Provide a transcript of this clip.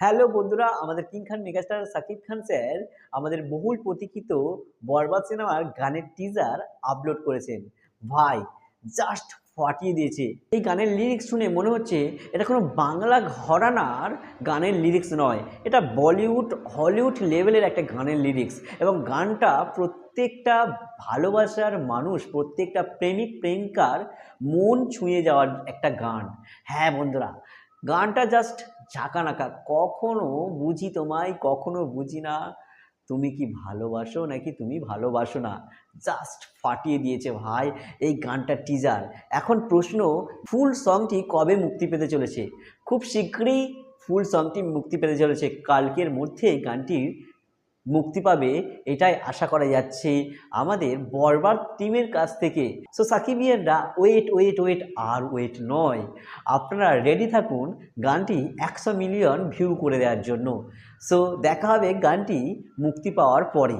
Hello বন্ধুরা, আমাদের king খান megastar Shakib Khan sir আমাদের বহুল প্রতীক্ষিত বরবাদ সিনেমার গানের টিজার আপলোড করেছেন। ভাই, জাস্ট ফাটিয়ে দিয়েছে। এই গানের লিরিক্স শুনে মনে হচ্ছে এটা কোনো বাংলা ঘরানার গানের লিরিক্স নয়, এটা বলিউড হলিউড লেভেলের একটা গানের লিরিক্স। এবং গানটা প্রত্যেকটা ভালোবাসার মানুষ, প্রত্যেকটা প্রেমিক প্রেমিকার মন ছুঁয়ে যাওয়ার একটা গান। হ্যাঁ বন্ধুরা, গানটা জাস্ট ঝাঁকানাকা। কখনো বুঝি তোমায়, কখনো বুঝি না, তুমি কি ভালোবাসো নাকি তুমি ভালোবাসো না। জাস্ট ফাটিয়ে দিয়েছে ভাই এই গানটার টিজার। এখন প্রশ্ন, ফুল সংটি কবে মুক্তি পেতে চলেছে? খুব শীঘ্রই ফুল সংটি মুক্তি পেতে চলেছে। কালকের মধ্যে গানটির মুক্তি পাবে, এটাই আশা করা যাচ্ছে আমাদের বরবাদ টিমের কাছ থেকে। সো সাকিবিয়ানরা ওয়েট ওয়েট ওয়েট, আর ওয়েট নয়, আপনারা রেডি থাকুন গানটি 100 মিলিয়ন ভিউ করে দেওয়ার জন্য। সো দেখা হবে গানটি মুক্তি পাওয়ার পরে।